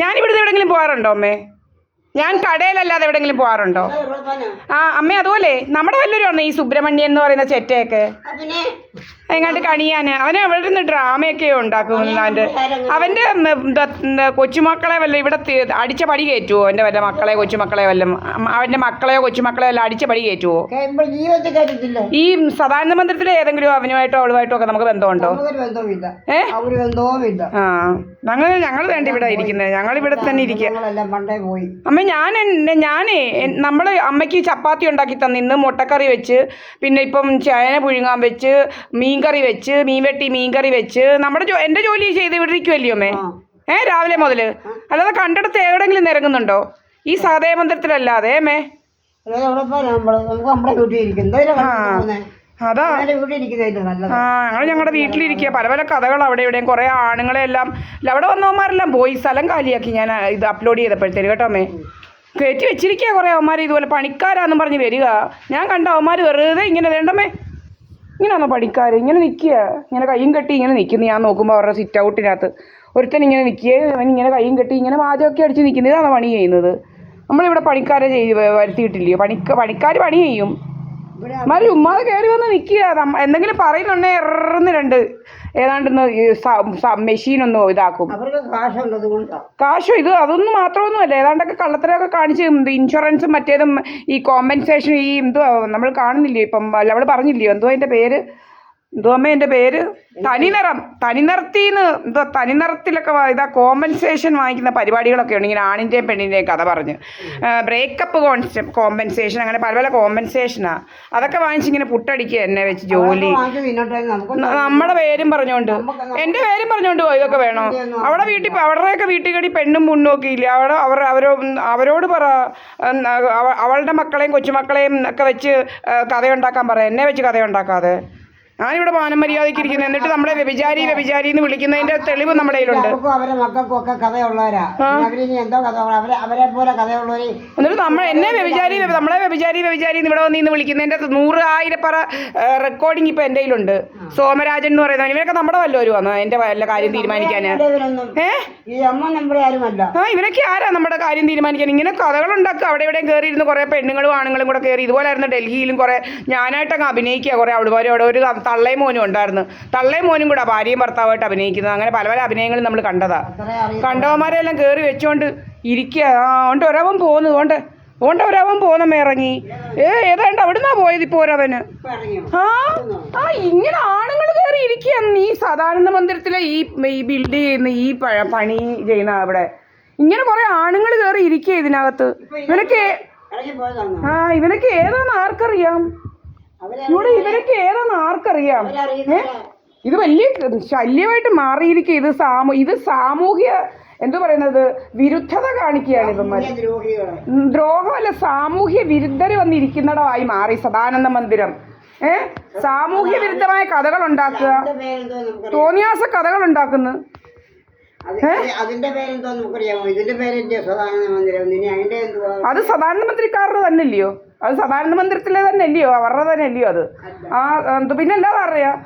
ഞാനിവിടുന്ന് എവിടെയെങ്കിലും പോകാറുണ്ടോ അമ്മേ? ഞാൻ കടയിലല്ലാതെ എവിടെയെങ്കിലും പോകാറുണ്ടോ? ആ അമ്മ, അതുപോലെ നമ്മുടെ വല്ലവരും ഈ സുബ്രഹ്മണ്യൻ എന്ന് പറയുന്ന ചെറ്റയൊക്കെ എങ്ങാണ്ട് കണിയാന് അവന് അവിടെ നിന്ന് ഡ്രാമയൊക്കെ ഉണ്ടാക്കും. അവൻ്റെ കൊച്ചുമക്കളെ വല്ല ഇവിടെ അടിച്ച പടി കയറ്റുമോ? എൻ്റെ വല്ല മക്കളെ കൊച്ചുമക്കളെ വല്ലതും അവൻ്റെ മക്കളെയോ കൊച്ചുമക്കളെയോ വല്ല അടിച്ച പടി കയറ്റുമോ? ഈ സദാനന്ദ മന്ദിരത്തിലെ ഏതെങ്കിലും അവനുമായിട്ടോ അവളുമായിട്ടോ ഒക്കെ നമുക്ക് ബന്ധമുണ്ടോ? ആ ഞങ്ങൾ വേണ്ട ഇവിടെ ഇരിക്കുന്നത്, ഞങ്ങൾ ഇവിടെ തന്നെ ഇരിക്കുക. അമ്മ ഞാനേ നമ്മള് അമ്മയ്ക്ക് ചപ്പാത്തി ഉണ്ടാക്കി തന്നിന്ന്, മുട്ടക്കറി വെച്ച്, പിന്നെ ഇപ്പം ചേന പുഴുങ്ങാൻ വെച്ച്, മീൻകറി വെച്ച്, മീൻകറി വെച്ച് എൻ്റെ ജോലി ചെയ്ത് ഇവിടെ ഇരിക്കുമല്ലോ അമ്മേ. രാവിലെ മുതൽ. അല്ലാതെ കണ്ടിടത്ത് എവിടെയെങ്കിലും നിരങ്ങുന്നുണ്ടോ? ഈ സഹദേവ മന്ദിരത്തിലല്ലാതെ അമ്മേ. അതാ ഞങ്ങളുടെ വീട്ടിലിരിക്കുക. പല പല കഥകൾ അവിടെ ഇവിടെയും കുറേ ആണുങ്ങളെല്ലാം അവിടെ വന്നവന്മാരെല്ലാം പോയി സ്ഥലം കാലിയാക്കി. ഞാൻ ഇത് അപ്ലോഡ് ചെയ്തപ്പോഴത്തേക്ക് കേട്ടോ അമ്മേ. കയറ്റി വെച്ചിരിക്കുക കുറേ അവന്മാർ ഇതുപോലെ പണിക്കാരാന്നും പറഞ്ഞ് വരിക. ഞാൻ കണ്ട അവന്മാർ വെറുതെ ഇങ്ങനെ വേണ്ടമ്മേ, ഇങ്ങനെയാണോ പണിക്കാർ ഇങ്ങനെ നിൽക്കുക, ഇങ്ങനെ കയ്യും കെട്ടി ഇങ്ങനെ നിൽക്കുന്നു. ഞാൻ നോക്കുമ്പോൾ അവരുടെ സിറ്റ് ഔട്ടിനകത്ത് ഒരുത്തൻ ഇങ്ങനെ നിൽക്കുക, ഇങ്ങനെ കയ്യും കെട്ടി ഇങ്ങനെ വാചകമൊക്കെ അടിച്ച് നിൽക്കുന്നത്. ഇതാണ് പണി ചെയ്യുന്നത്. നമ്മളിവിടെ പണിക്കാരെ വരുത്തിയിട്ടില്ലയോ? പണിക്കാർ പണി ചെയ്യും. മാറി ഉമ്മാതെ കയറി വന്ന് നിൽക്കുക. എന്തെങ്കിലും പറയുന്നുണ്ടേ എറന്ന് രണ്ട് ഏതാണ്ടെന്ന് മെഷീനൊന്നും ഇതാക്കും. കാശോ അതൊന്നും മാത്രമൊന്നുമല്ല. ഏതാണ്ടൊക്കെ കള്ളത്തരമൊക്കെ കാണിച്ച് ഇൻഷുറൻസും മറ്റേതും ഈ കോമ്പൻസേഷൻ ഈ എന്തുവാ നമ്മൾ കാണുന്നില്ലയോ ഇപ്പം? അവൾ പറഞ്ഞില്ലയോ എന്തോ അതിൻ്റെ പേര്, എന്തോ അമ്മ എൻ്റെ പേര്, തനിനിറത്തിന്ന് എന്തോ തനിനിറത്തിലൊക്കെ ഇതാ കോമ്പൻസേഷൻ വാങ്ങിക്കുന്ന പരിപാടികളൊക്കെ ഉണ്ട്. ഇങ്ങനെ ആണിൻ്റെയും പെണ്ണിൻ്റെയും കഥ പറഞ്ഞ് ബ്രേക്കപ്പ് കോമ്പൻസേഷൻ, അങ്ങനെ പല പല കോമ്പൻസേഷനാണ്. അതൊക്കെ വാങ്ങിച്ചിങ്ങനെ പുട്ടടിക്കുക എന്നെ വെച്ച് ജോലി. നമ്മുടെ പേരും പറഞ്ഞുകൊണ്ട് എൻ്റെ പേരും പറഞ്ഞുകൊണ്ട് ഇതൊക്കെ വേണോ? അവരുടെയൊക്കെ വീട്ടിൽ കടി പെണ്ണും പുണ്ണും ഒക്കെ ഇല്ല. അവരോട് പറ, അവളുടെ മക്കളെയും കൊച്ചുമക്കളെയും ഒക്കെ വെച്ച് കഥയുണ്ടാക്കാൻ പറ, എന്നെ വെച്ച് കഥയുണ്ടാക്കാതെ. ഞാനിവിടെ മാനം മര്യാദയ്ക്ക് ഇരിക്കുന്നത്. എന്നിട്ട് നമ്മളെ വ്യഭിചാരി എന്ന് വിളിക്കുന്നതിന്റെ തെളിവ് നമ്മുടെ കയ്യിലുണ്ട്. എന്നിട്ട് നമ്മളെ വ്യഭിചാരി ഇവിടെ വന്ന് വിളിക്കുന്നതിന്റെ 100,000 പറ റെക്കോർഡിങ് ഇപ്പൊ എന്റെ കയ്യിലുണ്ട്. സോമരാജൻ എന്ന് പറയുന്നത് ഇവരൊക്കെ നമ്മുടെ വല്ലവരും വന്നു എന്റെ വല്ല കാര്യം തീരുമാനിക്കാന്. ഇവരൊക്കെ ആരാ നമ്മുടെ കാര്യം തീരുമാനിക്കാൻ? ഇങ്ങനെ കഥകളുണ്ടാക്കുക. അവിടെ ഇവിടെയും കയറിയിരുന്ന് കുറെ പെണ്ണുങ്ങളും ആണുങ്ങളും കൂടെ കയറി ഇതുപോലായിരുന്നു. ഡൽഹിയിലും കുറെ ഞാനായിട്ടൊക്കെ അഭിനയിക്കുക. കുറെ അവിടെ ഒരു തള്ളയും മോനും ഉണ്ടായിരുന്നു. തള്ളയും മോനും കൂടെ ഭാര്യയും ഭർത്താവായിട്ട് അഭിനയിക്കുന്നത്. അങ്ങനെ പല പല അഭിനയങ്ങളും നമ്മൾ കണ്ടതാ. കണ്ടവന്മാരെല്ലാം കയറി വെച്ചോണ്ട് ഇരിക്കുക. ഓണ്ട് ഒരവൻ പോകുന്നത് ഒരവൻ പോകുന്നമ്മ ഇറങ്ങി. ഏതാണ്ട് അവിടുന്നാ പോയത് ഇപ്പോൾ ഒരവന്. ഇങ്ങനെ ആണുങ്ങൾ കയറി ഇരിക്കുക. ഈ സദാനന്ദ മന്ദിരത്തിലെ ഈ ബിൽഡ് ചെയ്യുന്ന ഈ പണി ചെയ്യുന്ന അവിടെ ഇങ്ങനെ കുറെ ആണുങ്ങൾ കയറി ഇരിക്കുക ഇതിനകത്ത്. ഇവനൊക്കെ ഏതാന്ന് ആർക്കറിയാം? ഇവരൊക്കെ ഏതാന്ന് ആർക്കറിയാം? ഇത് വലിയ ശല്യമായിട്ട് മാറിയിരിക്കുക. ഇത് സാമൂഹ്യ എന്തു പറയുന്നത് വിരുദ്ധത കാണിക്കുകയാണ് ഇവന്മാർ. ദ്രോഹമല്ല, സാമൂഹ്യ വിരുദ്ധര് വന്നിരിക്കുന്നിടമായി മാറി സദാനന്ദ മന്ദിരം. സാമൂഹ്യ വിരുദ്ധമായ കഥകൾ ഉണ്ടാക്കുക, തോന്നിയാസ കഥകൾ ഉണ്ടാക്കുന്നു. അത് സദാനന്ദ മന്ത്രിക്കാരുടെ തന്നെ അല്ലയോ? അത് സദാനന്ദ മന്ദിരത്തിലെ തന്നെ അല്ലയോ? അവരുടെ തന്നെ അല്ലയോ അത്? പിന്നെ അല്ലാതെ അറിയാം.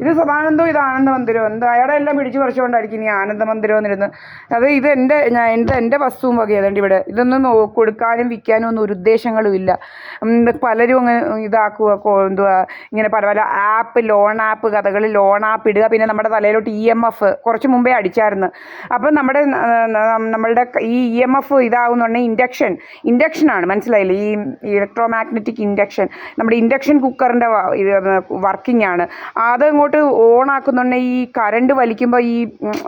ഇത് സദാനന്ദവും ഇത് ആനന്ദ മന്ദിരവും. എന്താ അയാളെ എല്ലാം പിടിച്ചു പറിച്ചുകൊണ്ടായിരിക്കും ഈ ആനന്ദ മന്ദിരം എന്നിരുന്ന്. അത് ഇത് എൻ്റെ വസ്തുവും വകയാതുകൊണ്ട് ഇവിടെ ഇതൊന്നും കൊടുക്കാനും വിൽക്കാനും ഒന്നും ഒരു ഉദ്ദേശങ്ങളും ഇല്ല. പലരും അങ്ങനെ ഇതാക്കുക. എന്തുവാ ഇങ്ങനെ പല പല ലോൺ ആപ്പ് കഥകൾ, ലോൺ ആപ്പ് ഇടുക. പിന്നെ നമ്മുടെ തലയിലോട്ട് EMF കുറച്ച് മുമ്പേ അടിച്ചായിരുന്നു. അപ്പം നമ്മളുടെ ഈ EMF ഇതാകുന്നുണ്ടെങ്കിൽ ഇൻഡക്ഷനാണ്, മനസ്സിലായില്ലേ? ഈ ഇലക്ട്രോ മാഗ്നറ്റിക് ഇൻഡക്ഷൻ, നമ്മുടെ ഇൻഡക്ഷൻ കുക്കറിൻ്റെ വർക്കിംഗ് ആണ്. അത് ഓൺ ആക്കുന്നുണ്ടെങ്കിൽ ഈ കറണ്ട് വലിക്കുമ്പോൾ ഈ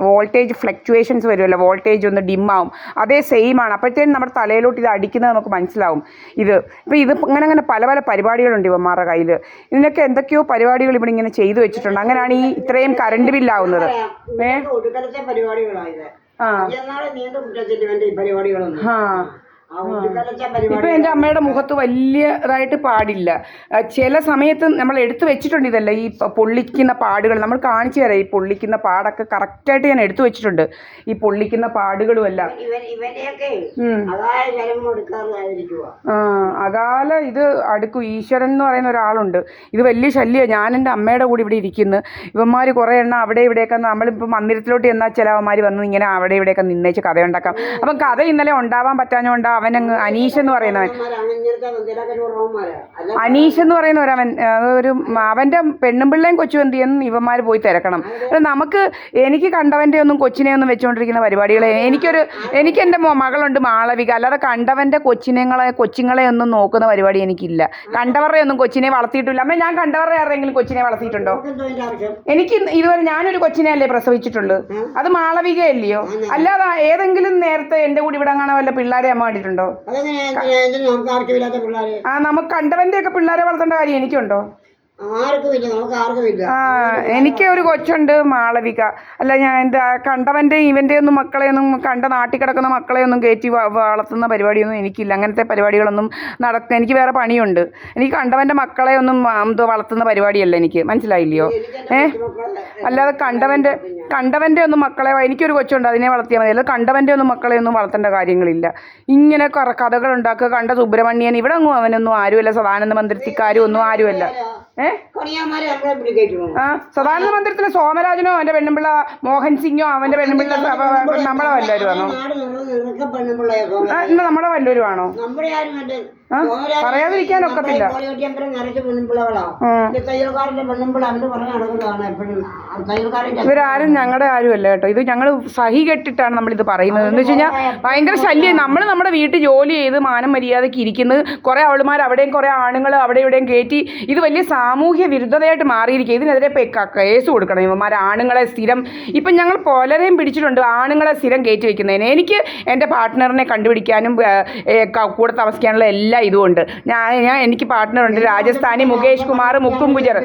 വോൾട്ടേജ് ഫ്ലക്ച്വേഷൻസ് വരുമല്ലോ, വോൾട്ടേജ് ഒന്ന് ഡിമ്മാവും. അതേ സെയിം ആണ്. അപ്പോഴത്തേനും നമ്മുടെ തലയിലോട്ട് ഇത് അടിക്കുന്നത് നമുക്ക് മനസ്സിലാവും. ഇത് അങ്ങനെ പല പല പരിപാടികളുണ്ട് ഇവന്മാരുടെ കയ്യിൽ. ഇതിനൊക്കെ എന്തൊക്കെയോ പരിപാടികൾ ഇവിടെ ഇങ്ങനെ ചെയ്തു വെച്ചിട്ടുണ്ട്. അങ്ങനെയാണ് ഈ ഇത്രയും കറണ്ട് ബില്ലാവുന്നത്. ഇപ്പം എൻ്റെ അമ്മയുടെ മുഖത്ത് വലിയതായിട്ട് പാടില്ല. ചില സമയത്ത് നമ്മൾ എടുത്തു വെച്ചിട്ടുണ്ട് ഇതല്ല, ഈ പൊള്ളിക്കുന്ന പാടുകൾ നമ്മൾ കാണിച്ചു തരാം. ഈ പൊള്ളിക്കുന്ന പാടൊക്കെ കറക്റ്റായിട്ട് ഞാൻ എടുത്തു വെച്ചിട്ടുണ്ട്, ഈ പൊള്ളിക്കുന്ന പാടുകളുമല്ല. അകാല ഇത് അടുക്കും. ഈശ്വരൻ എന്ന് പറയുന്ന ഒരാളുണ്ട്. ഇത് വലിയ ശല്യമാണ്. ഞാൻ എൻ്റെ അമ്മയുടെ കൂടെ ഇവിടെ ഇരിക്കുന്നു. ഇവന്മാർ കുറേ എണ്ണം അവിടെ ഇവിടെയൊക്കെ, നമ്മളിപ്പോൾ മന്ദിരത്തിലോട്ട് ചെന്നാൽ ചില അവന്മാർ വന്ന് ഇങ്ങനെ അവിടെ ഇവിടെയൊക്കെ നിന്നേച്ച് കഥയുണ്ടാക്കാം. അപ്പം കഥ ഇന്നലെ ഉണ്ടാവാൻ പറ്റാഞ്ഞുകൊണ്ട് അവനങ്ങ് അനീഷ് എന്ന് പറയുന്നവൻ, അനീഷ് എന്ന് പറയുന്നവരവൻ ഒരു അവൻ്റെ പെണ്ണും പിള്ളേയും കൊച്ചു എന്ത് ചെയ്യുന്നു ഇവന്മാർ പോയി തിരക്കണം. നമുക്ക് എനിക്ക് കണ്ടവൻ്റെ ഒന്നും കൊച്ചിനെ ഒന്നും വെച്ചുകൊണ്ടിരിക്കുന്ന പരിപാടികളെ എനിക്ക് എൻ്റെ മകളുണ്ട് മാളവിക, അല്ലാതെ കണ്ടവൻ്റെ കൊച്ചുങ്ങളെ ഒന്നും നോക്കുന്ന പരിപാടി എനിക്കില്ല. കണ്ടവരുടെ ഒന്നും കൊച്ചിനെ വളർത്തിയിട്ടില്ല. അമ്മ ഞാൻ കണ്ടവരുടെ ആരെങ്കിലും കൊച്ചിനെ വളർത്തിയിട്ടുണ്ടോ? എനിക്ക് ഇതുവരെ ഞാനൊരു കൊച്ചിനെ അല്ലേ പ്രസവിച്ചിട്ടുള്ളൂ, അത് മാളവികയല്ലയോ. അല്ലാതെ ഏതെങ്കിലും നേരത്തെ എൻ്റെ കൂടി ഇവിടെ കാണാൻ വല്ല പിള്ളേരെ അമ്മ കണ്ടിട്ടുണ്ടോ? നമുക്ക് കണ്ടവന്റെ ഒക്കെ പിള്ളേരെ വളർത്തേണ്ട കാര്യം എനിക്കുണ്ടോ? എനിക്ക് ഒരു കൊച്ചുണ്ട് മാളവിക. അല്ല ഞാൻ എന്താ കണ്ടവൻ്റെ ഇവൻ്റെ ഒന്നും മക്കളെയൊന്നും, കണ്ട നാട്ടിൽ കിടക്കുന്ന മക്കളെയൊന്നും കയറ്റി വളർത്തുന്ന പരിപാടിയൊന്നും എനിക്കില്ല. അങ്ങനത്തെ പരിപാടികളൊന്നും എനിക്ക് വേറെ പണിയുണ്ട്. എനിക്ക് കണ്ടവൻ്റെ മക്കളെ ഒന്നും വളർത്തുന്ന പരിപാടിയല്ല എനിക്ക്, മനസ്സിലായില്ലയോ? അല്ലാതെ കണ്ടവൻ്റെ ഒന്നും മക്കളെ, എനിക്കൊരു കൊച്ചുണ്ട് അതിനെ വളർത്തിയാൽ മതി. അല്ലാതെ കണ്ടവൻ്റെ ഒന്നും മക്കളെ ഒന്നും വളർത്തേണ്ട കാര്യങ്ങളില്ല. ഇങ്ങനെ കഥകൾ ഉണ്ടാക്കുക. കണ്ട സുബ്രഹ്മണ്യൻ ഇവിടെ ഒന്നും അവനൊന്നും ആരുമല്ല, സദാനന്ദ മന്ദിരത്തിക്കാരും ഒന്നും ആരുമല്ല. സദാനന്ദ മന്ദിരത്തിലെ സോമരാജനോ അവന്റെ പെണ്ണുമ്പിള്ള മോഹൻ സിംഗോ അവന്റെ പെണ്ണുമ്പിള്ള നമ്മളെ വല്ലവരും ആണോ? നമ്മളെ വല്ലവരും ആണോ? പറയാതിരിക്കാൻ ഒക്കത്തില്ല. ഇവരാരും ഞങ്ങളുടെ ആരും അല്ല കേട്ടോ. ഇത് ഞങ്ങൾ സഹി കെട്ടിട്ടാണ് നമ്മളിത് പറയുന്നത്. എന്ന് വെച്ച് കഴിഞ്ഞാൽ ഭയങ്കര ശല്യം. നമ്മൾ നമ്മുടെ വീട്ടിൽ ജോലി ചെയ്ത് മാനം മര്യാദയ്ക്ക് ഇരിക്കുന്നത്, കുറേ അവളുമാർ അവിടെയും കുറേ ആണുങ്ങൾ അവിടെ ഇവിടെയും കയറ്റി, ഇത് വലിയ സാമൂഹ്യ വിരുദ്ധതയായിട്ട് മാറിയിരിക്കുക. ഇതിനെതിരെ കേസ് കൊടുക്കണം ഇവന്മാർ. ആണുങ്ങളെ സ്ഥിരം ഇപ്പം ഞങ്ങൾ പലരെയും പിടിച്ചിട്ടുണ്ട്, ആണുങ്ങളെ സ്ഥിരം കയറ്റി വെക്കുന്നതിന്. എനിക്ക് എൻ്റെ പാർട്ട്ണറിനെ കണ്ടുപിടിക്കാനും കൂടെ താമസിക്കാനുള്ള എല്ലാ ഇതുമുണ്ട്. എനിക്ക് പാർട്ട്ണറുണ്ട്, രാജസ്ഥാനി മുകേഷ് കുമാർ, മുക്കും ഗുജർ.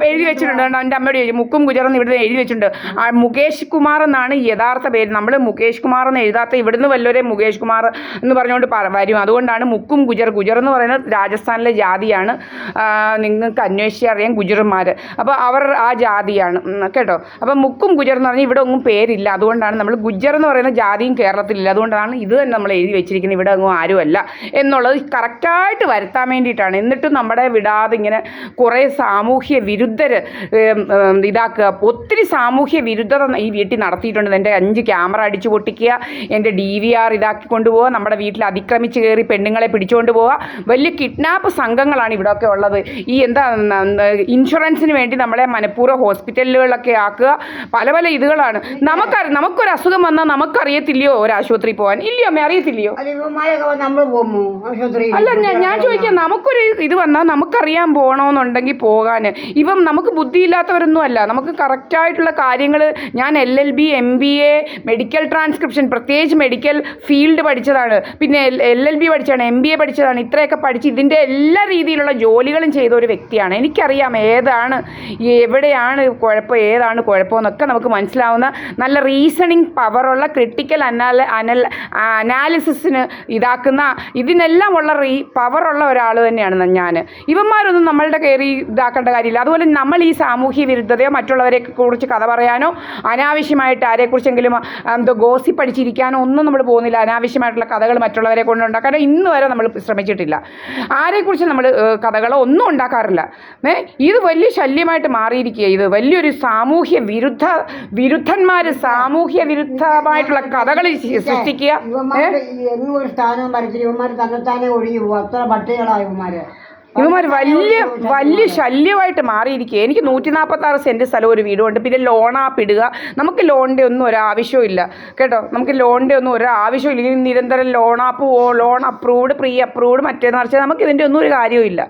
എഴുതി വെച്ചിട്ടുണ്ട്. എൻ്റെ അമ്മയോട് ചോദിച്ചു, മുക്കും ഗുജറെന്ന് ഇവിടുന്ന് എഴുതി വെച്ചിട്ടുണ്ട്. മുകേഷ് കുമാർ എന്നാണ് യഥാർത്ഥ പേര്. നമ്മൾ മുകേഷ് കുമാർ എന്ന് എഴുതാത്ത ഇവിടുന്ന് വല്ലവരെ മുകേഷ് കുമാർ എന്ന് പറഞ്ഞുകൊണ്ട് വരും. അതുകൊണ്ടാണ് മുക്കും ഗുജർ. ഗുജർ എന്ന് പറയുന്നത് രാജസ്ഥാനിലെ ജാതിയാണ്. നിങ്ങൾക്ക് അന്വേഷിച്ച് അറിയാം ഗുജർമാർ. അപ്പോൾ അവർ ആ ജാതിയാണ് കേട്ടോ. അപ്പോൾ മുക്കും ഗുജർ എന്ന് പറഞ്ഞാൽ ഇവിടെ ഒന്നും പേരില്ല. അതുകൊണ്ടാണ് നമ്മൾ ഗുജർ എന്ന് പറയുന്ന ജാതിയും കേരളത്തിലില്ല. അതുകൊണ്ടാണ് ഇത് തന്നെ നമ്മൾ എഴുതി വെച്ചിരിക്കുന്നത്. ഇവിടെ ഒന്നും ആരുമല്ല എന്നുള്ളത് കറക്റ്റായിട്ട് വരുത്താൻ വേണ്ടിയിട്ടാണ്. എന്നിട്ടും നമ്മുടെ വിടാതെ ഇങ്ങനെ കുറേ സാമൂഹ്യ വിരുദ്ധർ ഇതാക്കുക. ഒത്തിരി സാമൂഹ്യ വിരുദ്ധത ഈ വീട്ടിൽ നടത്തിയിട്ടുണ്ട്. എൻ്റെ 5 ക്യാമറ അടിച്ചു പൊട്ടിക്കുക, എൻ്റെ DVR ഇതാക്കി കൊണ്ടുപോവുക, നമ്മുടെ വീട്ടിൽ അതിക്രമിച്ച് കയറി പെണ്ണുങ്ങളെ പിടിച്ചുകൊണ്ട് പോവുക. വലിയ കിഡ്നാപ്പ് സംഘങ്ങളാണ് ഇവിടെയൊക്കെ ഉള്ളത്. ഈ ഇൻഷുറൻസിന് വേണ്ടി നമ്മളെ മനഃപൂർവ്വം ഹോസ്പിറ്റലുകളിലൊക്കെ ആക്കുക. പല പല ഇതുകളാണ്. നമുക്കൊരു അസുഖം വന്നാൽ നമുക്കറിയത്തില്ലയോ ഒരു ആശുപത്രി പോകാൻ? ഇല്ലയോ അമ്മ, അറിയത്തില്ലയോ? അല്ല ഞാൻ ചോദിക്കാം, നമുക്കൊരു ഇത് വന്നാൽ നമുക്കറിയാൻ പോകണമെന്നുണ്ടെങ്കിൽ പോകാൻ. ഇവൻ നമുക്ക് ബുദ്ധിയില്ലാത്തവരൊന്നും അല്ല. നമുക്ക് കറക്റ്റായിട്ടുള്ള കാര്യങ്ങൾ, ഞാൻ LLB MBA മെഡിക്കൽ ട്രാൻസ്ക്രിപ്ഷൻ, പ്രത്യേകിച്ച് മെഡിക്കൽ ഫീൽഡ് പഠിച്ചതാണ്, പിന്നെ LLB പഠിച്ചതാണ്, MBA പഠിച്ചതാണ്. ഇത്രയൊക്കെ പഠിച്ച് ഇതിൻ്റെ എല്ലാ രീതിയിലുള്ള ജോലികളും ചെയ്ത ഒരു വ്യക്തിയാണ്. എനിക്കറിയാം എവിടെയാണ് കുഴപ്പം, ഏതാണ് കുഴപ്പമെന്നൊക്കെ നമുക്ക് മനസ്സിലാവുന്ന നല്ല റീസണിങ് പവറുള്ള ക്രിട്ടിക്കൽ അനാലിസിസിന് ഇതാക്കുന്ന ഇതിനെല്ലാം ഉള്ള പവറുള്ള ഒരാൾ തന്നെയാണ് ഞാൻ. ഇവന്മാരൊന്നും നമ്മളുടെ കയറി ഇതാക്കേണ്ട കാര്യമില്ല. അതുപോലെ നമ്മൾ ഈ സാമൂഹ്യ വിരുദ്ധതയോ മറ്റുള്ളവരെ കുറിച്ച് കഥ പറയാനോ അനാവശ്യമായിട്ട് ആരെക്കുറിച്ചെങ്കിലും ഗോസിപ്പ് പഠിച്ചിരിക്കാനോ ഒന്നും നമ്മൾ പോകുന്നില്ല. അനാവശ്യമായിട്ടുള്ള കഥകൾ മറ്റുള്ളവരെ കൊണ്ടുണ്ടാക്കാനോ ഇന്ന് വരെ നമ്മൾ ശ്രമിച്ചിട്ടില്ല. ആരെക്കുറിച്ച് നമ്മൾ കഥകളോ ഒന്നും ഉണ്ടാക്കാറില്ല. ഇത് വലിയ ശല്യമായിട്ട് മാറിയിരിക്കുക. ഇത് വലിയൊരു സാമൂഹ്യ വിരുദ്ധന്മാർ സാമൂഹ്യ വിരുദ്ധമായിട്ടുള്ള കഥകൾ സൃഷ്ടിക്കുക. ഇവന്മാർ വലിയ ശല്യമായിട്ട് മാറിയിരിക്കുക. എനിക്ക് 146 സെൻറ്റ് സ്ഥലം ഒരു വീടുമുണ്ട്. പിന്നെ ലോണാപ്പ് ഇടുക. നമുക്ക് ലോണിൻ്റെ ഒന്നും ഒരാവശ്യമില്ല കേട്ടോ. നമുക്ക് ലോണിൻ്റെ ഒന്നും ഒരാവശ്യമില്ല. ഇനി നിരന്തരം ലോണാപ്പ് ലോൺ അപ്രൂവ്ഡ് പ്രീ അപ്രൂവ്ഡ് മറ്റേന്ന് പറഞ്ഞാൽ നമുക്ക് ഇതിൻ്റെ ഒന്നും ഒരു കാര്യമില്ല.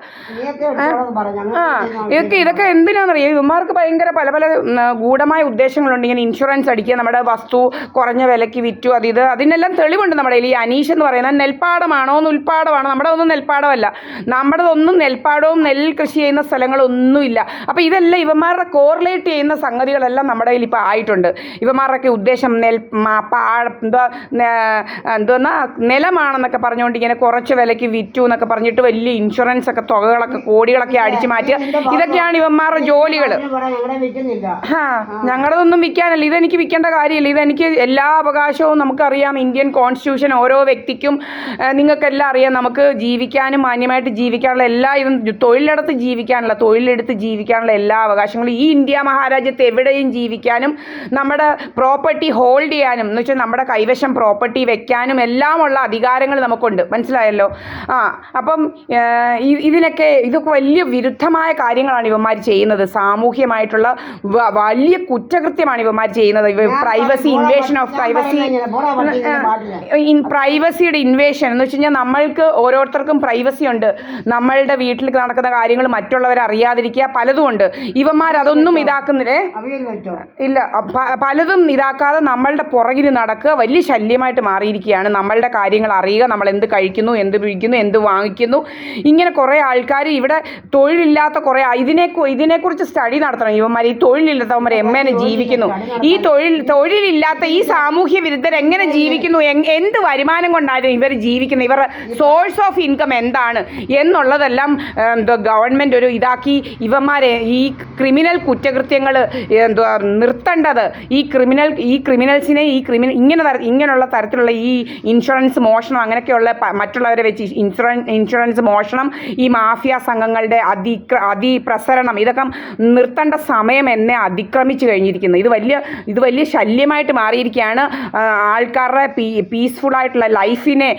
ഇതൊക്കെ എന്തിനാണെന്നറിയാം? ഇവന്മാർക്ക് ഭയങ്കര പല പല ഗൂഢമായ ഉദ്ദേശങ്ങളുണ്ട്. ഇങ്ങനെ ഇൻഷുറൻസ് അടിക്കുക, നമ്മുടെ വസ്തു കുറഞ്ഞ വിലയ്ക്ക് വിറ്റു, അതിനെല്ലാം തെളിവുണ്ട് നമ്മുടെ കയ്യിൽ. ഈ അനീഷ് എന്ന് പറയുന്നത് നെൽപ്പാടമാണോ ഉൽപ്പാടമാണോ? നമ്മുടെ ഒന്നും നെൽപ്പാടമല്ല. നമ്മുടെതൊന്നും ഒന്നും നെൽപ്പാടവും നെൽ കൃഷി ചെയ്യുന്ന സ്ഥലങ്ങളൊന്നുമില്ല. അപ്പോൾ ഇതെല്ലാം ഇവന്മാരുടെ കോറിലേറ്റ് ചെയ്യുന്ന സംഗതികളെല്ലാം നമ്മുടെ കയ്യിൽ ഇപ്പോൾ ആയിട്ടുണ്ട്. ഇവന്മാരുടെയൊക്കെ ഉദ്ദേശം എന്തോന്നാ നിലമാണെന്നൊക്കെ പറഞ്ഞുകൊണ്ട് ഇങ്ങനെ കുറച്ച് വിലയ്ക്ക് വിറ്റു എന്നൊക്കെ പറഞ്ഞിട്ട് വലിയ ഇൻഷുറൻസ് ഒക്കെ തുകകളൊക്കെ കോടികളൊക്കെ അടിച്ചു മാറ്റുക. ഇതൊക്കെയാണ് ഇവന്മാരുടെ ജോലികൾ. ഞങ്ങളതൊന്നും വിൽക്കാനല്ല, ഇതെനിക്ക് വിൽക്കേണ്ട കാര്യമില്ല. ഇതെനിക്ക് എല്ലാ അവകാശവും നമുക്കറിയാം. ഇന്ത്യൻ കോൺസ്റ്റിറ്റ്യൂഷൻ ഓരോ വ്യക്തിക്കും നിങ്ങൾക്കെല്ലാം അറിയാം, നമുക്ക് ജീവിക്കാനും മാന്യമായിട്ട് ജീവിക്കാനുള്ള എല്ലാ ഇതും തൊഴിലെടുത്ത് ജീവിക്കാനുള്ള എല്ലാ അവകാശങ്ങളും ഈ ഇന്ത്യ മഹാരാജ്യത്ത് എവിടെയും ജീവിക്കാനും നമ്മുടെ പ്രോപ്പർട്ടി ഹോൾഡ് ചെയ്യാനും എന്ന് വെച്ചാൽ നമ്മുടെ കൈവശം പ്രോപ്പർട്ടി വെക്കാനും എല്ലാമുള്ള അധികാരങ്ങൾ നമുക്കുണ്ട്. മനസ്സിലായല്ലോ? അപ്പം ഇതൊക്കെ വലിയ വിരുദ്ധമായ കാര്യങ്ങളാണ് ഇവന്മാർ ചെയ്യുന്നത്. സാമൂഹ്യമായിട്ടുള്ള വലിയ കുറ്റകൃത്യമാണ് ഇവന്മാർ ചെയ്യുന്നത്. പ്രൈവസി ഇൻവേഷൻ ഓഫ് പ്രൈവസിയുടെ ഇൻവേഷൻ എന്ന് വെച്ച് കഴിഞ്ഞാൽ നമ്മൾക്ക് ഓരോരുത്തർക്കും പ്രൈവസി ഉണ്ട്. നമ്മളുടെ വീട്ടിൽ നടക്കുന്ന കാര്യങ്ങൾ മറ്റുള്ളവർ അറിയാതിരിക്കുക പലതും ഉണ്ട്. ഇവന്മാർ അതൊന്നും ഇതാക്കുന്നില്ലേ? ഇല്ല, പലതും ഇതാക്കാതെ നമ്മളുടെ പുറകിൽ നടക്കുക വലിയ ശല്യമായിട്ട് മാറിയിരിക്കുകയാണ്. നമ്മളുടെ കാര്യങ്ങൾ അറിയുക, നമ്മൾ എന്ത് കഴിക്കുന്നു, എന്ത് പിടിക്കുന്നു, എന്ത് വാങ്ങിക്കുന്നു. ഇങ്ങനെ കുറേ ആൾക്കാർ ഇവിടെ തൊഴിലില്ലാത്ത കുറേ ഇതിനെക്കുറിച്ച് സ്റ്റഡി നടത്തണം. ഇവന്മാർ ഈ തൊഴിലില്ലാത്തവന്മാർ എങ്ങനെ ജീവിക്കുന്നു, ഈ തൊഴിലില്ലാത്ത ഈ സാമൂഹ്യ വിരുദ്ധർ എങ്ങനെ ജീവിക്കുന്നു, എന്ത് വരുമാനം കൊണ്ടായിരുന്നു ഇവർ ജീവിക്കുന്നത്, ഇവരുടെ സോഴ്സ് ഓഫ് ഇൻകം എന്താണ് എന്നുള്ളതെല്ലാം ഗവൺമെൻറ് ഒരു ഇതാക്കി ഇവന്മാരെ ഈ ക്രിമിനൽ കുറ്റകൃത്യങ്ങൾ നിർത്തേണ്ടത്. ഈ ക്രിമിനൽസിനെ ഇങ്ങനെയുള്ള തരത്തിലുള്ള ഈ ഇൻഷുറൻസ് മോഷണം അങ്ങനെയൊക്കെയുള്ള മറ്റുള്ളവരെ വെച്ച് ഇൻഷുറൻസ് മോഷണം, ഈ മാഫിയ സംഘങ്ങളുടെ അതിപ്രസരണം ഇതൊക്കെ നിർത്തേണ്ട സമയം എന്നെ അതിക്രമിച്ചു കഴിഞ്ഞിരിക്കുന്നു. ഇത് വലിയ ശല്യമായിട്ട് മാറിയിരിക്കുകയാണ്. ആൾക്കാരുടെ പീസ്ഫുള്ളായിട്ടുള്ള ലൈഫിനെ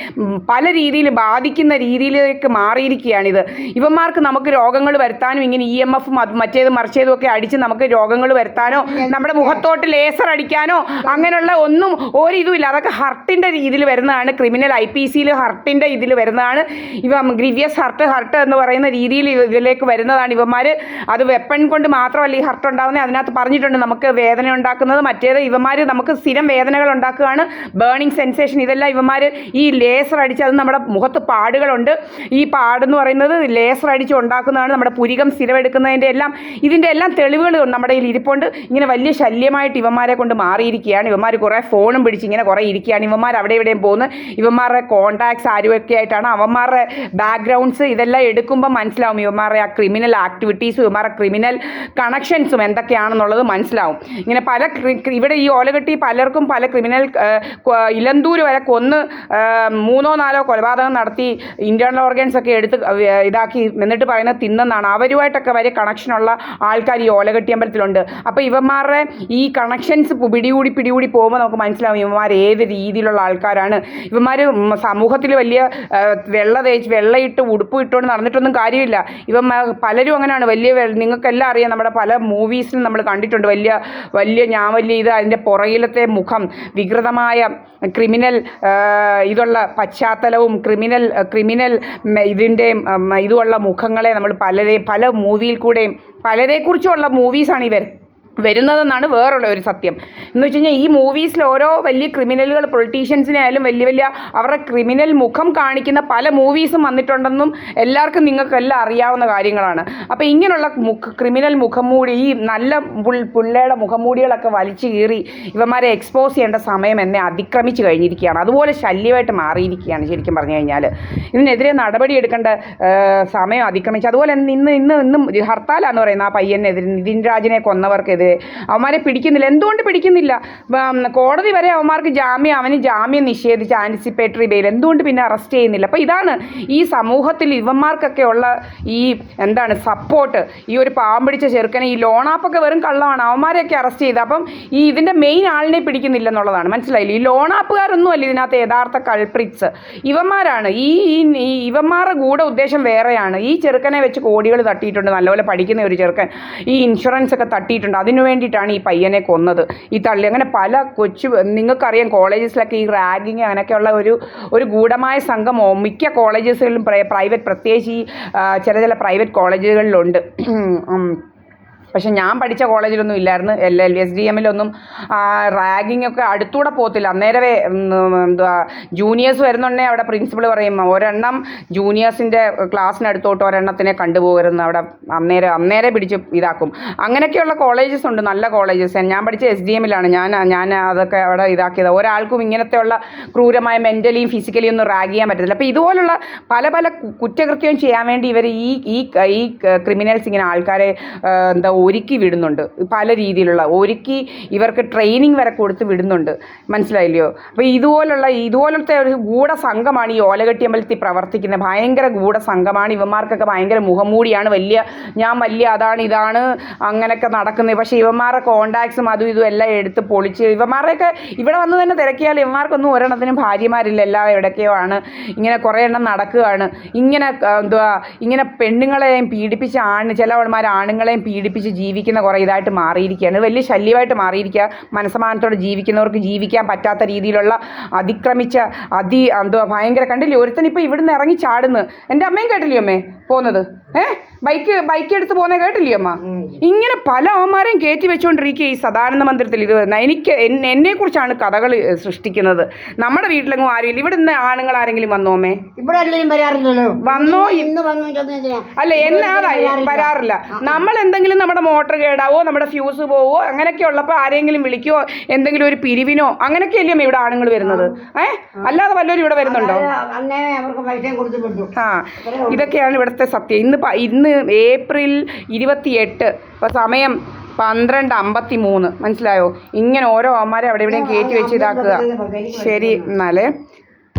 പല രീതിയിൽ ബാധിക്കുന്ന രീതിയിലേക്ക് മാറിയിരിക്കുകയാണിത്. ഇവന്മാർക്ക് നമുക്ക് രോഗങ്ങൾ വരുത്താനും ഇങ്ങനെ EMF മറ്റേതും മറിച്ചേതും ഒക്കെ അടിച്ച് നമുക്ക് രോഗങ്ങൾ വരുത്താനോ നമ്മുടെ മുഖത്തോട്ട് ലേസർ അടിക്കാനോ അങ്ങനെയുള്ള ഒന്നും ഒരിതുമില്ല. അതൊക്കെ ഹർട്ടിൻ്റെ രീതിയിൽ വരുന്നതാണ്. ക്രിമിനൽ IPCയിൽ ഹർട്ടിൻ്റെ ഇതിൽ വരുന്നതാണ്. ഗ്രീവിയസ് ഹർട്ട് എന്ന് പറയുന്ന രീതിയിൽ ഇതിലേക്ക് വരുന്നതാണ് ഇവന്മാർ. അത് വെപ്പൺ കൊണ്ട് മാത്രമല്ല ഈ ഹർട്ട് ഉണ്ടാകുന്നത്. അതിനകത്ത് പറഞ്ഞിട്ടുണ്ട് നമുക്ക് വേദന ഉണ്ടാക്കുന്നത്. മറ്റേത് ഇവന്മാർ നമുക്ക് സ്ഥിരം വേദനകൾ ഉണ്ടാക്കുകയാണ്, ബേണിംഗ് സെൻസേഷൻ. ഇതെല്ലാം ഇവന്മാർ ഈ ലേസർ അടിച്ച്, അത് നമ്മുടെ മുഖത്ത് പാടുകളുണ്ട്. ഈ പാടെന്ന് പറയുന്നത് ലേസർ അടിച്ച് ഉണ്ടാക്കുന്നതാണ്. നമ്മുടെ പുരികം സ്ഥിരമെടുക്കുന്നതിൻ്റെ ഇതിൻ്റെ എല്ലാം തെളിവുകൾ നമ്മുടെ കയ്യിൽ ഇരിപ്പുണ്ട്. ഇങ്ങനെ വലിയ ശല്യമായിട്ട് ഇവന്മാരെ കൊണ്ട് മാറിയിരിക്കുകയാണ്. ഇവന്മാർ കുറേ ഫോണും പിടിച്ച് ഇങ്ങനെ കുറേ ഇരിക്കുകയാണ്. ഇവന്മാർ അവിടെ ഇവിടെയും പോകുന്നു. ഇവന്മാരുടെ കോൺടാക്ട്സ് ആരുമൊക്കെ ആയിട്ടാണ്, അവന്മാരുടെ ബാക്ക്ഗ്രൗണ്ട്സ് ഇതെല്ലാം എടുക്കുമ്പോൾ മനസ്സിലാവും ഇവന്മാരുടെ ആ ക്രിമിനൽ ആക്ടിവിറ്റീസും ഇവന്മാരുടെ ക്രിമിനൽ കണക്ഷൻസും എന്തൊക്കെയാണെന്നുള്ളത് മനസ്സിലാവും. ഇങ്ങനെ ഇവിടെ ഈ ഓലകെട്ടി പലർക്കും പല ക്രിമിനൽ ഇലന്തൂര് വരെ കൊന്ന് 3-4 കൊലപാതകം നടത്തി ഇന്റേണൽ ഓർഗൻസ് ഒക്കെ എടുത്ത് ഇതാക്കി എന്നിട്ട് പറയുന്നത് തിന്നെന്നാണ്. അവരുമായിട്ടൊക്കെ വലിയ കണക്ഷനുള്ള ആൾക്കാർ ഈ ഓലകെട്ടി അമ്പലത്തിലുണ്ട്. അപ്പോൾ ഇവന്മാരുടെ ഈ കണക്ഷൻസ് പിടികൂടി പോകുമ്പോൾ നമുക്ക് മനസ്സിലാവും ഇവന്മാർ ഏത് രീതിയിലുള്ള ആൾക്കാരാണ്. ഇവന്മാർ സമൂഹത്തിൽ വലിയ വെള്ളയിട്ട് ഉടുപ്പ് ഇട്ടുകൊണ്ട് നടന്നിട്ടൊന്നും കാര്യമില്ല. പലരും അങ്ങനെയാണ്. നിങ്ങൾക്കെല്ലാം അറിയാം, നമ്മുടെ പല മൂവീസിലും നമ്മൾ കണ്ടിട്ടുണ്ട്. വലിയ അതിൻ്റെ പുറകിലത്തെ മുഖം വികൃതമായ ക്രിമിനൽ ഇതുള്ള പശ്ചാത്തലവും ക്രിമിനൽ ഇതിൻ്റെ ഇതുള്ള മുഖങ്ങളെ നമ്മൾ പല മൂവിയിൽ കൂടെയും പലരെക്കുറിച്ചുള്ള മൂവീസാണ് വരുന്നതെന്നാണ് വേറുള്ള ഒരു സത്യം. എന്ന് വെച്ച് കഴിഞ്ഞാൽ ഈ മൂവീസിൽ ഓരോ വലിയ ക്രിമിനലുകൾ പൊളിറ്റീഷ്യൻസിനെ ആയാലും വലിയ അവരുടെ ക്രിമിനൽ മുഖം കാണിക്കുന്ന പല മൂവീസും വന്നിട്ടുണ്ടെന്നും എല്ലാവർക്കും നിങ്ങൾക്കെല്ലാം അറിയാവുന്ന കാര്യങ്ങളാണ്. അപ്പോൾ ഇങ്ങനെയുള്ള ക്രിമിനൽ മുഖംമൂടി, ഈ നല്ല പുള്ളയുടെ മുഖംമൂടികളൊക്കെ വലിച്ചു കീറി ഇവന്മാരെ എക്സ്പോസ് ചെയ്യേണ്ട സമയം എന്നെ അതിക്രമിച്ച് കഴിഞ്ഞിരിക്കുകയാണ്. അതുപോലെ ശല്യമായിട്ട് മാറിയിരിക്കുകയാണ് ശരിക്കും പറഞ്ഞു കഴിഞ്ഞാൽ. ഇതിനെതിരെ നടപടിയെടുക്കേണ്ട സമയം അതിക്രമിച്ച്. അതുപോലെ ഇന്നും ഹർത്താലാന്ന് പറയുന്നത് ആ പയ്യനെതിരെ, നിതിൻ രാജിനെ കൊന്നവർക്കെതിരെ അവന്മാരെ പിടിക്കുന്നില്ല. എന്തുകൊണ്ട് പിടിക്കുന്നില്ല? കോടതി വരെ അവന്മാർക്ക് അവന് ജാമ്യം നിഷേധിച്ച് ആൻറ്റിസിപ്പേറ്ററി ബെയിൽ. എന്തുകൊണ്ട് പിന്നെ അറസ്റ്റ് ചെയ്യുന്നില്ല? അപ്പോൾ ഇതാണ് ഈ സമൂഹത്തിൽ ഇവന്മാർക്കൊക്കെ ഉള്ള ഈ സപ്പോർട്ട്. ഈ ഒരു പാവം പിടിച്ച ചെറുക്കനെ, ഈ ലോണാപ്പൊക്കെ വെറും കള്ളമാണ്, അവന്മാരെയൊക്കെ അറസ്റ്റ് ചെയ്ത്. അപ്പം ഇതിൻ്റെ മെയിൻ ആളിനെ പിടിക്കുന്നില്ല എന്നുള്ളതാണ്. മനസ്സിലായില്ല? ഈ ലോണാപ്പുകാരൊന്നും അല്ല ഇതിനകത്ത് യഥാർത്ഥ കൾപ്രിറ്റ്സ് ഇവന്മാരാണ്. ഇവന്മാരുടെ കൂടെ ഉദ്ദേശം വേറെയാണ്. ഈ ചെറുക്കനെ വെച്ച് കോടികൾ തട്ടിയിട്ടുണ്ട്. നല്ലപോലെ പഠിക്കുന്ന ഒരു ചെറുക്കൻ ഈ ഇൻഷുറൻസ് ഒക്കെ തട്ടിയിട്ടുണ്ട്. അതിനു വേണ്ടിയിട്ടാണ് ഈ പയ്യനെ കൊന്നത്, ഈ തള്ളി. അങ്ങനെ പല നിങ്ങൾക്കറിയാം കോളേജസിലൊക്കെ ഈ റാഗിങ് അങ്ങനെയൊക്കെയുള്ള ഒരു ഗൂഢമായ സംഘം മിക്ക കോളേജസുകളിലും പ്രൈവറ്റ്, പ്രത്യേകിച്ച് ഈ ചില പ്രൈവറ്റ് കോളേജുകളിലുണ്ട്. പക്ഷെ ഞാൻ പഠിച്ച കോളേജിലൊന്നും ഇല്ലായിരുന്നു. LSDMലൊന്നും റാഗിങ് ഒക്കെ അടുത്തൂടെ പോകത്തില്ല. അന്നേരമേ എന്തുവാ ജൂനിയേഴ്സ് വരുന്നുണ്ടെങ്കിൽ അവിടെ പ്രിൻസിപ്പൾ പറയും ഒരെണ്ണം ജൂനിയേഴ്സിൻ്റെ ക്ലാസ്സിനടുത്തോട്ട് ഒരെണ്ണത്തിനെ കണ്ടുപോകരുന്നു, അവിടെ അന്നേരെ പിടിച്ച് ഇതാക്കും. അങ്ങനെയൊക്കെയുള്ള കോളേജസ് ഉണ്ട്, നല്ല കോളേജസ്. ഞാൻ പഠിച്ച SDMലാണ്. ഞാൻ അതൊക്കെ അവിടെ ഇതാക്കിയത്. ഒരാൾക്കും ഇങ്ങനത്തെയുള്ള ക്രൂരമായ മെൻ്റലിയും ഫിസിക്കലിയും ഒന്നും റാഗ് ചെയ്യാൻ പറ്റത്തില്ല. അപ്പോൾ ഇതുപോലുള്ള പല പല കുറ്റകൃത്യം ചെയ്യാൻ വേണ്ടി ഇവർ ഈ ക്രിമിനൽസ് ഇങ്ങനെ ആൾക്കാരെ ഒരുക്കി വിടുന്നുണ്ട്. പല രീതിയിലുള്ള ഒരുക്കി ഇവർക്ക് ട്രെയിനിങ് വരെ കൊടുത്ത് വിടുന്നുണ്ട്. മനസ്സിലായില്ലയോ? അപ്പോൾ ഇതുപോലത്തെ ഒരു ഗൂഢസംഘമാണ് ഈ ഓലകെട്ടിയമ്പലത്തിൽ പ്രവർത്തിക്കുന്നത്. ഭയങ്കര ഗൂഢസംഘമാണ്. ഇവന്മാർക്കൊക്കെ ഭയങ്കര മുഖംമൂടിയാണ്. ഞാൻ വലിയ അതാണ് ഇതാണ് അങ്ങനെയൊക്കെ നടക്കുന്നത്. പക്ഷേ ഇവന്മാരുടെ കോണ്ടാക്ട്സും അതും ഇതും എല്ലാം എടുത്ത് പൊളിച്ച് ഇവന്മാരെയൊക്കെ ഇവിടെ വന്ന് തന്നെ തിരക്കിയാൽ ഇവന്മാർക്കൊന്നും ഒരെണ്ണത്തിനും ഭാര്യമാരില്ല. എല്ലാം എവിടേക്കോ ആണ്. ഇങ്ങനെ കുറേ എണ്ണം നടക്കുകയാണ്. ഇങ്ങനെ പെണ്ണുങ്ങളെയും പീഡിപ്പിച്ച് ചിലവന്മാർ ആണുങ്ങളെയും പീഡിപ്പിച്ച് ജീവിക്കുന്ന കുറേ ഇതായിട്ട് മാറിയിരിക്കുകയാണ്. വലിയ ശല്യമായിട്ട് മാറിയിരിക്കുക. മനസ്സമാനത്തോടെ ജീവിക്കുന്നവർക്ക് ജീവിക്കാൻ പറ്റാത്ത രീതിയിലുള്ള അതിക്രമിച്ച ഭയങ്കര കണ്ടില്ലേ ഒരുത്തൻ ഇപ്പോൾ ഇവിടുന്ന് ഇറങ്ങി ചാടുന്നു. എൻ്റെ അമ്മയും കേട്ടില്ലയോ അമ്മേ പോകുന്നത്? ബൈക്ക് എടുത്ത് പോകുന്നത് കേട്ടില്ലയോ അമ്മ? ഇങ്ങനെ പല അവന്മാരെയും കയറ്റി വെച്ചുകൊണ്ടിരിക്കുക ഈ സദാനന്ദ മന്ദിരത്തിൽ. ഇത് എന്നെക്കുറിച്ചാണ് കഥകൾ സൃഷ്ടിക്കുന്നത്. നമ്മുടെ വീട്ടിലെങ്ങും ആരെങ്കിലും ഇവിടെ നിന്ന് ആണുങ്ങൾ ആരെങ്കിലും വന്നോ അമ്മേ? വന്നോ? അല്ല വരാറില്ല. നമ്മൾ എന്തെങ്കിലും നമ്മുടെ മോട്ടർ കേടാവോ നമ്മുടെ ഫ്യൂസ് പോവോ അങ്ങനെയൊക്കെ ഉള്ളപ്പോൾ ആരെങ്കിലും വിളിക്കുവോ എന്തെങ്കിലും ഒരു പിരിവിനോ അങ്ങനെയൊക്കെയല്ലേ അമ്മ ഇവിടെ ആണുങ്ങൾ വരുന്നത്? അല്ലാതെ വല്ലവരും ഇവിടെ വരുന്നുണ്ടോ? ഇതൊക്കെയാണ് ഇവിടുത്തെ സത്യം. ഇന്ന് ഏപ്രിൽ 28. ഇപ്പോൾ സമയം 12:53. മനസ്സിലായോ? ഇങ്ങനെ ഓരോ അമ്മമാരെ അവിടെ ഇവിടെയും കയറ്റി വെച്ച് ഇതാക്കുക. ശരി എന്നാലേ.